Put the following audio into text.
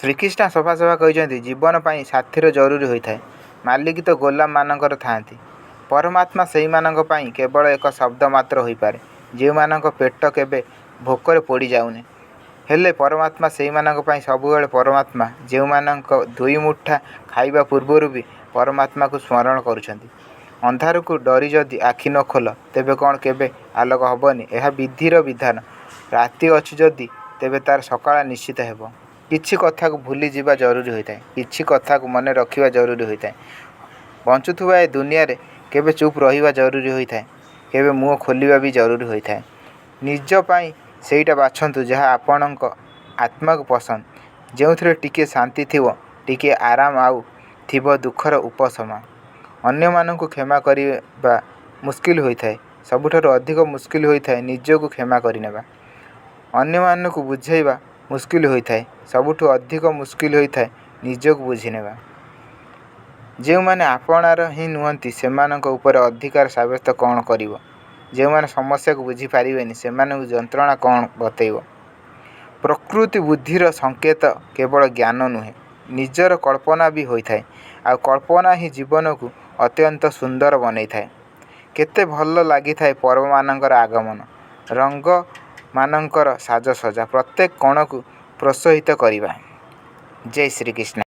ଶ୍ରୀକୃଷ୍ଣ ସଫା ସଫା କହିଛନ୍ତି ଜୀବନ ପାଇଁ ସାଥୀର ଜରୁରୀ ହୋଇଥାଏ। ମାଲିକ ତ ଗୋଲାମ ମାନଙ୍କର ଥାଆନ୍ତି। ପରମାତ୍ମା ସେହିମାନଙ୍କ ପାଇଁ କେବଳ ଏକ ଶବ୍ଦ ମାତ୍ର ହୋଇପାରେ ଯେଉଁମାନଙ୍କ ପେଟ କେବେ ଭୋକରେ ପୋଡ଼ି ଯାଉନି। ହେଲେ ପରମାତ୍ମା ସେହିମାନଙ୍କ ପାଇଁ ସବୁବେଳେ ପରମାତ୍ମା ଯେଉଁମାନଙ୍କ ଦୁଇ ମୁଠା ଖାଇବା ପୂର୍ବରୁ ବି ପରମାତ୍ମାକୁ ସ୍ମରଣ କରୁଛନ୍ତି। ଅନ୍ଧାରକୁ ଡରି ଯଦି ଆଖି ନ ଖୋଲ ତେବେ କ'ଣ କେବେ ଆଲୋକ ହେବନି? ଏହା ବିଧିର ବିଧାନ। ରାତି ଅଛି ଯଦି ତେବେ ତାର ସକାଳ ନିଶ୍ଚିତ ହେବ। କିଛି କଥାକୁ ଭୁଲି ଯିବା ଜରୁରୀ ହୋଇଥାଏ, କିଛି କଥାକୁ ମନେ ରଖିବା ଜରୁରୀ ହୋଇଥାଏ। ବଞ୍ଚୁଥିବା ଏ ଦୁନିଆରେ କେବେ ଚୁପ୍ ରହିବା ଜରୁରୀ ହୋଇଥାଏ, କେବେ ମୁହଁ ଖୋଲିବା ବି ଜରୁରୀ ହୋଇଥାଏ। ନିଜ ପାଇଁ ସେଇଟା ବାଛନ୍ତୁ ଯାହା ଆପଣଙ୍କ ଆତ୍ମାକୁ ପସନ୍ଦ, ଯେଉଁଥିରେ ଟିକିଏ ଶାନ୍ତି ଥିବ, ଟିକିଏ ଆରାମ ଆଉ ଥିବ ଦୁଃଖର ଉପଶମ। ଅନ୍ୟମାନଙ୍କୁ କ୍ଷମା କରିବା ମୁସ୍କିଲ ହୋଇଥାଏ, ସବୁଠାରୁ ଅଧିକ ମୁସ୍କିଲ ହୋଇଥାଏ ନିଜକୁ କ୍ଷମା କରିନେବା। ଅନ୍ୟମାନଙ୍କୁ ବୁଝାଇବା ମୁସ୍କିଲ ହୋଇଥାଏ, ସବୁଠୁ ଅଧିକ ମୁସ୍କିଲ ହୋଇଥାଏ ନିଜକୁ ବୁଝିନେବା। ଯେଉଁମାନେ ଆପଣାର ହିଁ ନୁହନ୍ତି ସେମାନଙ୍କ ଉପରେ ଅଧିକାର ସାବ୍ୟସ୍ତ କ'ଣ କରିବ? ଯେଉଁମାନେ ସମସ୍ୟାକୁ ବୁଝିପାରିବେନି ସେମାନଙ୍କୁ ଯନ୍ତ୍ରଣା କ'ଣ ବତେଇବ? ପ୍ରକୃତି ବୁଦ୍ଧିର ସଂକେତ କେବଳ ଜ୍ଞାନ ନୁହେଁ, ନିଜର କଳ୍ପନା ବି ହୋଇଥାଏ। ଆଉ କଳ୍ପନା ହିଁ ଜୀବନକୁ ଅତ୍ୟନ୍ତ ସୁନ୍ଦର ବନେଇଥାଏ। କେତେ ଭଲ ଲାଗିଥାଏ ପର୍ବମାନଙ୍କର ଆଗମନ, ରଙ୍ଗମାନଙ୍କର ସାଜସଜ୍ଜା ପ୍ରତ୍ୟେକ କଣକୁ ପ୍ରୋତ୍ସାହିତ କରିବା। ଜୟ ଶ୍ରୀକୃଷ୍ଣ।